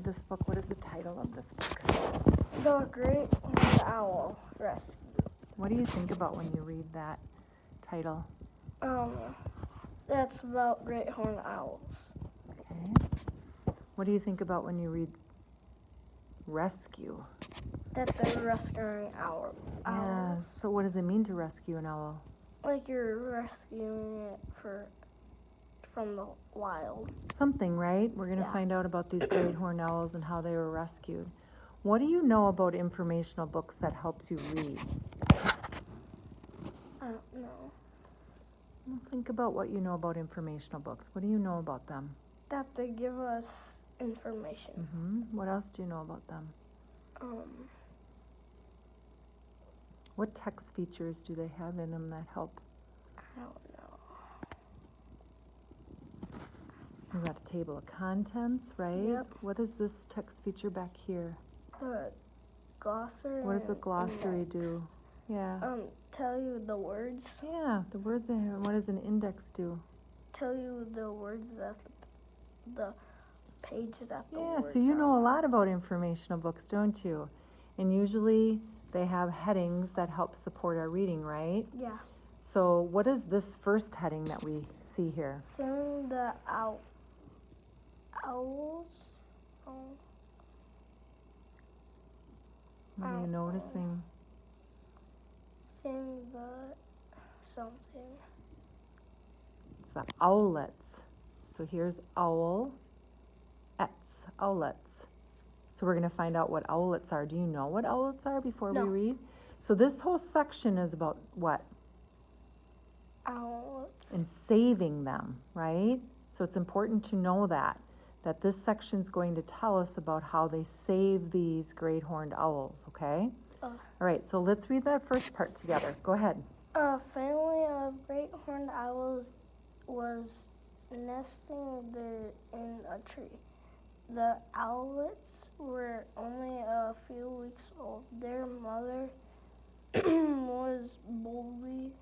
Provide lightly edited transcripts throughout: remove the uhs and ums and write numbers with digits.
this book. What is the title of this book? The Great Horned Owl Rescue. What do you think about when you read that title? That's about great horned owls. Okay. What do you think about when you read rescue? That they're rescuing owls. Yeah. So what does it mean to rescue an owl? Like you're rescuing it from the wild. Something, right? We're going to Yeah. find out about these great horned owls and how they were rescued. What do you know about informational books that helps you read? I don't know. Well, think about what you know about informational books. What do you know about them? That they give us information. What else do you know about them? What text features do they have in them that help? I don't know. We've got a table of contents, right? Yep. What is this text feature back here? The glossary. What does the and glossary index. do? Yeah. Tell you the words. Yeah, the words in here. What does an index do? Tell you the words that the page that the Yeah, words so you know are. a lot about informational books, don't you? And usually they have headings that help support our reading, right? Yeah. So what is this first heading that we see here? Seeing the owls. What are you noticing? Seeing the something. It's the owlets. So here's owl, owlets. So we're going to find out what owlets are. Do you know what owlets are before No. we read? So this whole section is about what? Owls. And saving them, right? So it's important to know that this section's going to tell us about how they save these great horned owls, okay? All right, so let's read that first part together. Go ahead. A family of great horned owls was nesting there in a tree. The owlets were only a few weeks old. Their mother was badly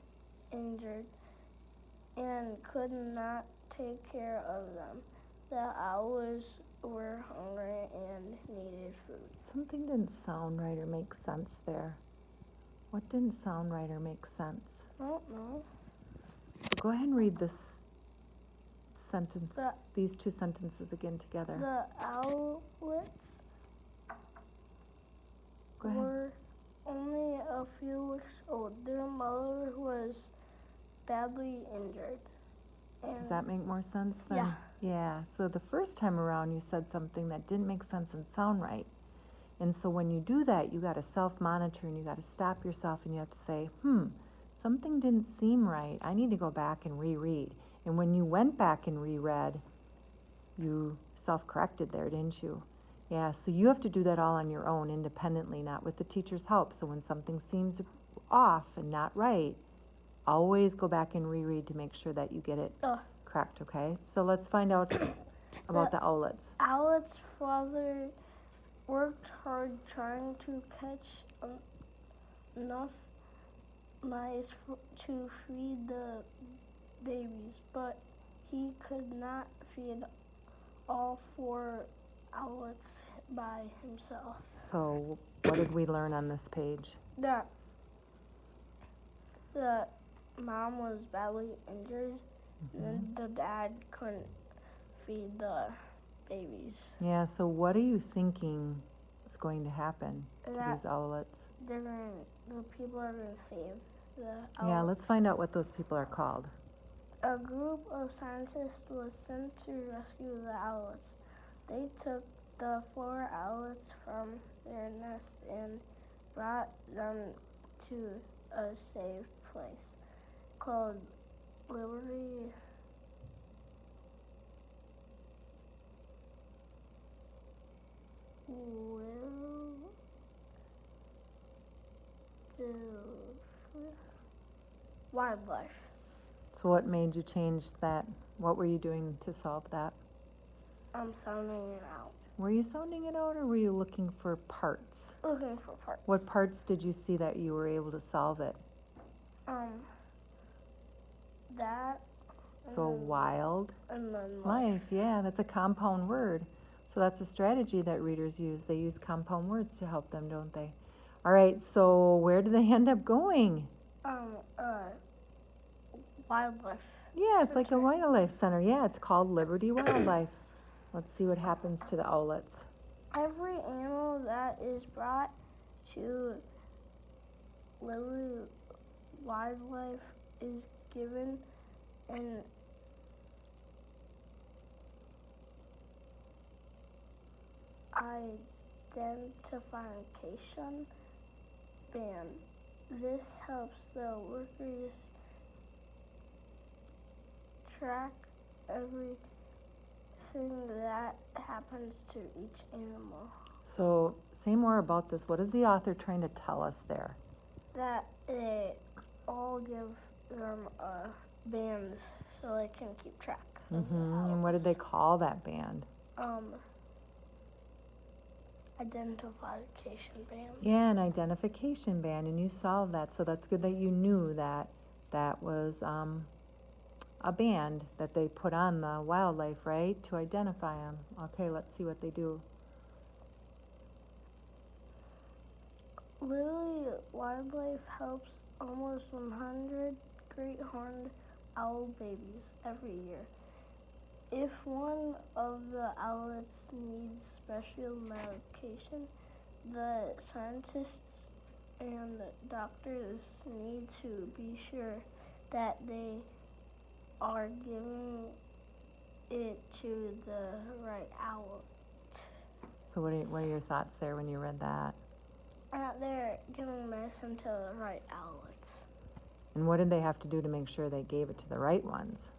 injured and could not take care of them. The owls were hungry and needed food. Something didn't sound right or make sense there. What didn't sound right or make sense? I don't know. So go ahead and read this sentence, The- these two sentences again together. The owlets Go ahead. were only a few weeks old. Their mother was badly injured. Does that make more sense then? Yeah. Yeah, so the first time around you said something that didn't make sense and sound right. And so when you do that, you got to self-monitor and you got to stop yourself and you have to say, something didn't seem right. I need to go back and reread. And when you went back and reread, you self-corrected there, didn't you? Yeah, so you have to do that all on your own independently, not with the teacher's help. So when something seems off and not right, always go back and reread to make sure that you get it correct, okay? So let's find out about the owlets. Owlet's father worked hard trying to catch enough mice to feed the babies, but he could not feed all 4 owlets by himself. So what did we learn on this page? That the mom was badly injured and the dad couldn't feed the babies. Yeah, so what are you thinking is going to happen to these owlets? The people are going to save the owlets. Yeah, let's find out what those people are called. A group of scientists was sent to rescue the owlets. They took the 4 owlets from their nest and brought them to a safe place called Liberty Wildlife. So what made you change that? What were you doing to solve that? I'm sounding it out. Were you sounding it out or were you looking for parts? Looking for parts. What parts did you see that you were able to solve it? That. So wild And then life, yeah, that's a compound word. So that's a strategy that readers use. They use compound words to help them, don't they? All right, so where do they end up going? Wildlife. Yeah, it's like a Center. wildlife center. Yeah, it's called Liberty Wildlife. Let's see what happens to the owlets. Every animal that is brought to Liberty Wildlife is given an identification band. This helps the workers track everything that happens to each animal. So say more about this. What is the author trying to tell us there? That they all give them bands so they can keep track. And what did they call that band? Identification bands. Yeah, an identification band, and you solved that. So that's good that you knew that that was a band that they put on the wildlife, right, to identify them. Okay, let's see what they do. Liberty Wildlife helps almost 100 great horned owl babies every year. If one of the owlets needs special medication, the scientists and doctors need to be sure that they are giving it to the right owlet. So what are your thoughts there when you read that? They're giving medicine to the right owlets. And what did they have to do to make sure they gave it to the right ones?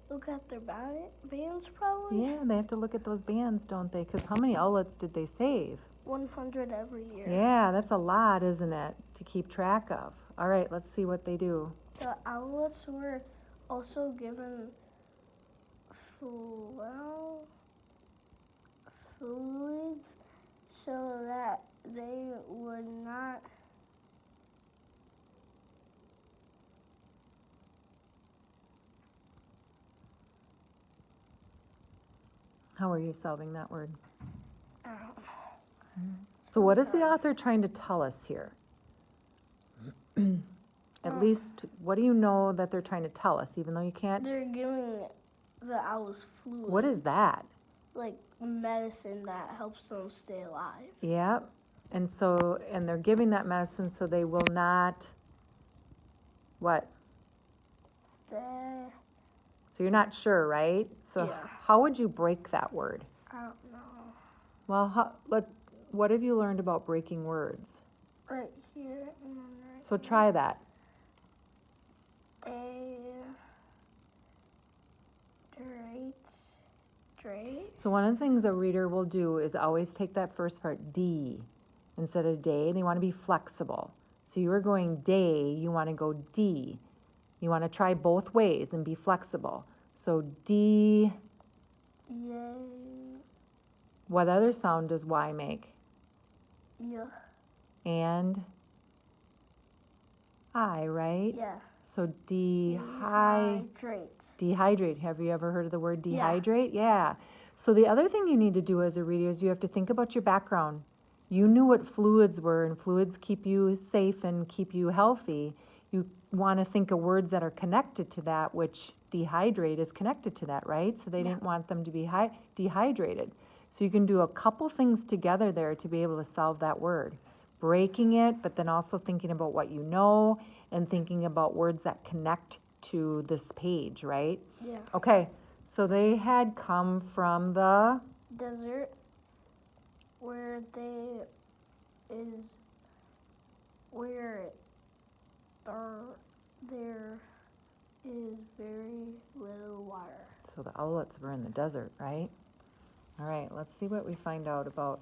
Look at their bands probably. Yeah, they have to look at those bands, don't they? Because how many owlets did they save? 100 every year. Yeah, that's a lot, isn't it, to keep track of? All right, let's see what they do. The owlets were also given fluids so that they would not How are you solving that word? So what is the author trying to tell us here? At least, what do you know that they're trying to tell us, even though you can't? They're giving the owls fluids. What is that? Like medicine that helps them stay alive. Yep. And so, and they're giving that medicine so they will not, what? So you're not sure, right? So Yeah. how would you break that word? I don't know. Well, what have you learned about breaking words? Right here and then right So try that. So one of the things a reader will do is always take that first part, D, instead of day. They want to be flexible. So you are going day, you want to go D. You want to try both ways and be flexible. So D. Yay. What other sound does Y make? Yeah. And I, right? Yeah. So Dehydrate. Dehydrate. Have you ever heard of the word dehydrate? Yeah. So the other thing you need to do as a reader is you have to think about your background. You knew what fluids were, and fluids keep you safe and keep you healthy. You want to think of words that are connected to that, which dehydrate is connected to that, right? So they didn't want them to be dehydrated. So you can do a couple things together there to be able to solve that word. Breaking it, but then also thinking about what you know and thinking about words that connect to this page, right? Yeah. Okay, so they had come from the desert where there is very little water. So the owlets were in the desert, right? All right, let's see what we find out about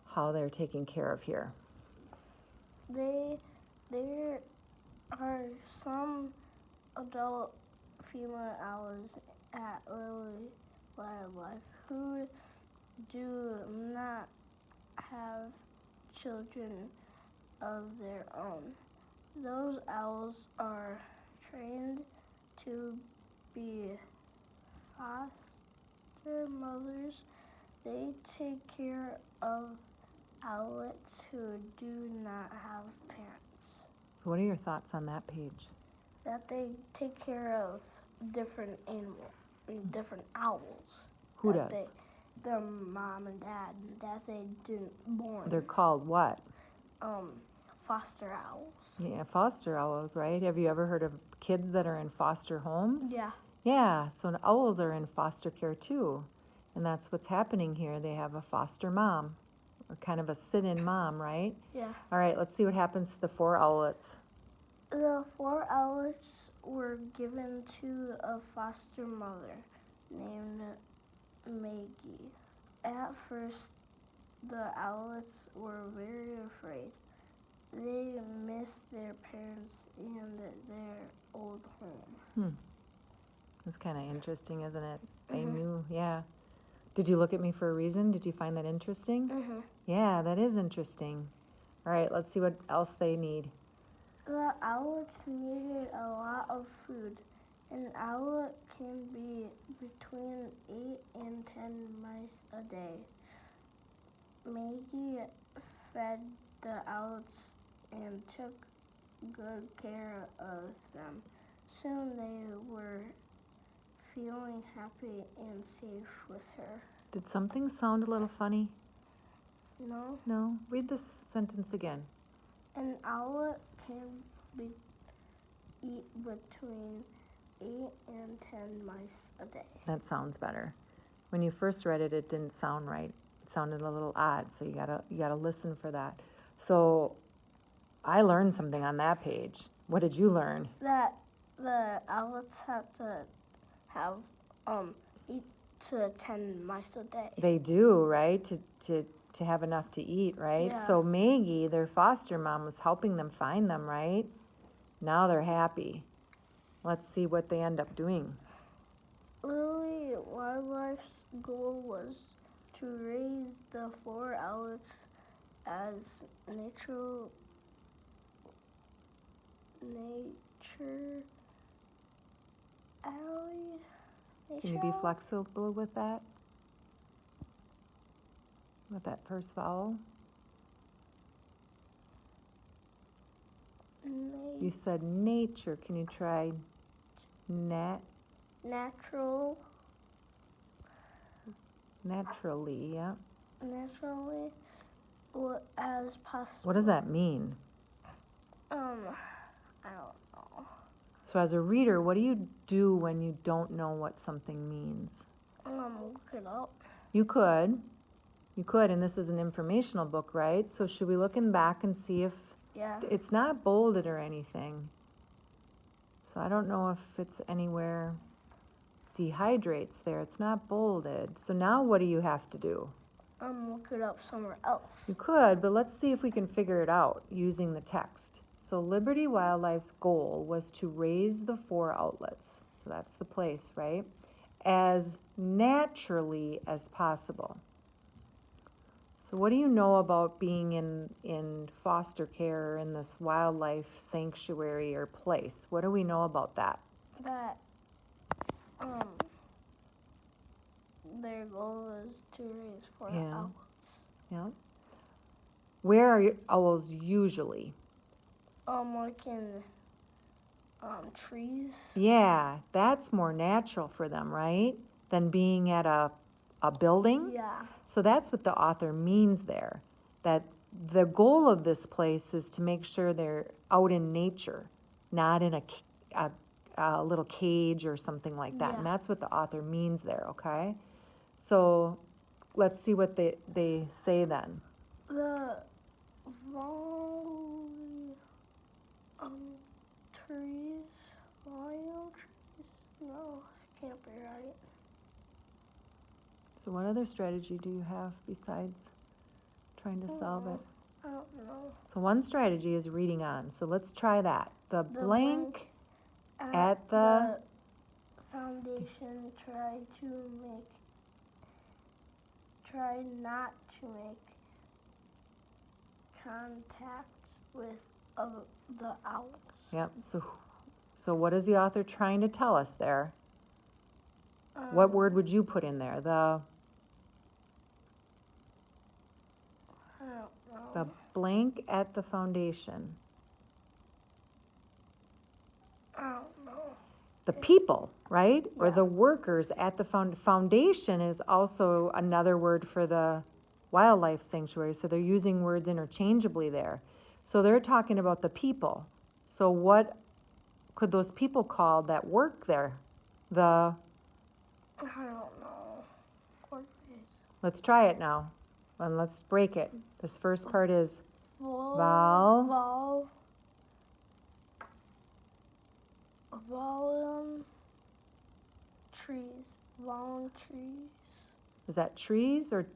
how they're taken care of here. There are some adult female owls at Liberty Wildlife who do not have children of their own. Those owls are trained to be foster mothers. They take care of owlets who do not have parents. So what are your thoughts on that page? That they take care of different animals, different owls. Who that does? Their mom and dad that they didn't born. They're called what? Foster owls. Yeah, foster owls, right? Have you ever heard of kids that are in foster homes? Yeah. Yeah, so owls are in foster care too. And that's what's happening here. They have a foster mom, or kind of a sit-in mom, right? Yeah. All right, let's see what happens to the 4 owlets. The 4 owlets were given to a foster mother named Maggie. At first, the owlets were very afraid. They missed their parents and their old home. That's kind of interesting, isn't it? They Mhm. knew, yeah. Did you look at me for a reason? Did you find that interesting? Mm-hmm. Yeah, that is interesting. All right, let's see what else they need. The owlets needed a lot of food. An owlet can be between 8 and 10 mice a day. Maggie fed the owlets and took good care of them. Soon they were feeling happy and safe with her. Did something sound a little funny? No? No? Read this sentence again. An owlet can eat between 8 and 10 mice a day. That sounds better. When you first read it, it didn't sound right. It sounded a little odd, so you gotta listen for that. So I learned something on that page. What did you learn? That the owlets have to have 8 to 10 mice a day. They do, right? To have enough to eat, right? Yeah. So Maggie, their foster mom, was helping them find them, right? Now they're happy. Let's see what they end up doing. Lily Wildlife's goal was to raise the 4 owlets as nature alley. Can you be flexible with that? With that first vowel? You said nature. Can you try Natural. naturally, yeah. Naturally, as possible. What does that mean? I don't know. So as a reader, what do you do when you don't know what something means? Look it up. You could, and this is an informational book, right? So should we look in back and see if Yeah. it's not bolded or anything? So I don't know if it's anywhere dehydrates there. It's not bolded. So now what do you have to do? Look it up somewhere else. You could, but let's see if we can figure it out using the text. So Liberty Wildlife's goal was to raise the 4 outlets, so that's the place, right, as naturally as possible. So what do you know about being in foster care in this wildlife sanctuary or place? What do we know about that? That their goal is to raise 4 Yeah. owlets. Yeah. Where are your owls usually? Like in trees. Yeah, that's more natural for them, right? Than being at a building? Yeah. So that's what the author means there, that the goal of this place is to make sure they're out in nature, not in a little cage or something like that. And Yeah. that's what the author means there, okay? So let's see what they say then. The volley trees. Volleyball trees? No, it can't be right. So what other strategy do you have besides trying to solve it? I don't know. So one strategy is reading on. So let's try that. The blank at the foundation try not to make contact with the owls. Yep. So what is the author trying to tell us there? What word would you put in there? The I don't The know. blank at the foundation. I don't know. The people, right? Or Yeah. the workers at the foundation is also another word for the wildlife sanctuary, so they're using words interchangeably there. So they're talking about the people. So what could those people call that work there? I don't know. What is Let's try it now, and let's break it. This first part is Vol. Trees. Volunteers. is that trees or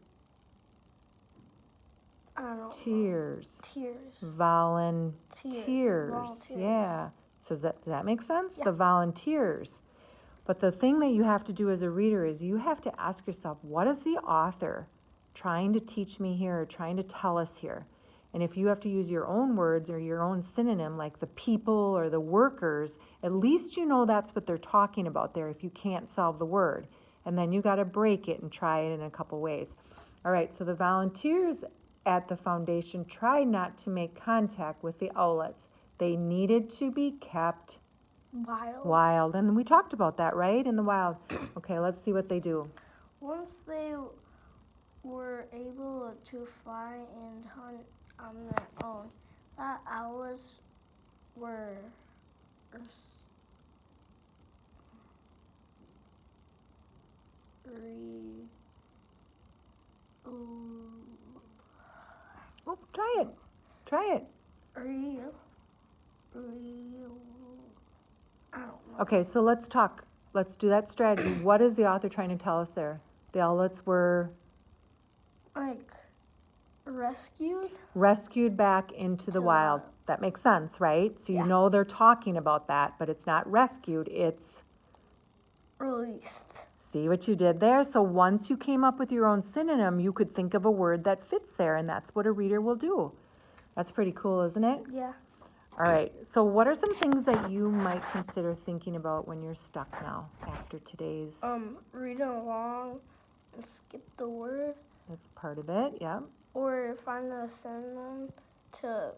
I don't know. tears? Tears. Volunteers, Volunteers. yeah. So does that make sense? Yeah. The volunteers. But the thing that you have to do as a reader is you have to ask yourself, what is the author trying to teach me here, or trying to tell us here? And if you have to use your own words or your own synonym, like the people or the workers, at least you know that's what they're talking about there if you can't solve the word. And then you got to break it and try it in a couple ways. All right, so the volunteers at the foundation tried not to make contact with the owlets. They needed to be kept wild. And we talked about that, right? In the wild. Okay, let's see what they do. Once they were able to fly and hunt on their own, the owls were Oh, try it. Try it. I don't know. Okay, so let's talk. Let's do that strategy. What is the author trying to tell us there? The owlets were Like rescued back into the To the wild. wild. That makes sense, right? So you Yeah. know they're talking about that, but it's not rescued, it's, released. see what you did there? So once you came up with your own synonym, you could think of a word that fits there, and that's what a reader will do. That's pretty cool, isn't it? Yeah. All right, so what are some things that you might consider thinking about when you're stuck now after today's, Read along and skip the word, that's part of it, yeah? or find a synonym to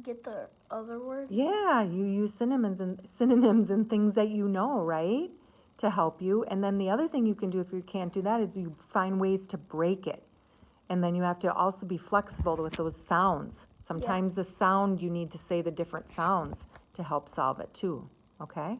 get the other word. Yeah, you use synonyms and things that you know, right? To help you. And then the other thing you can do if you can't do that is you find ways to break it. And then you have to also be flexible with those sounds. Sometimes the sound, you need to say the different sounds to help solve it too, okay?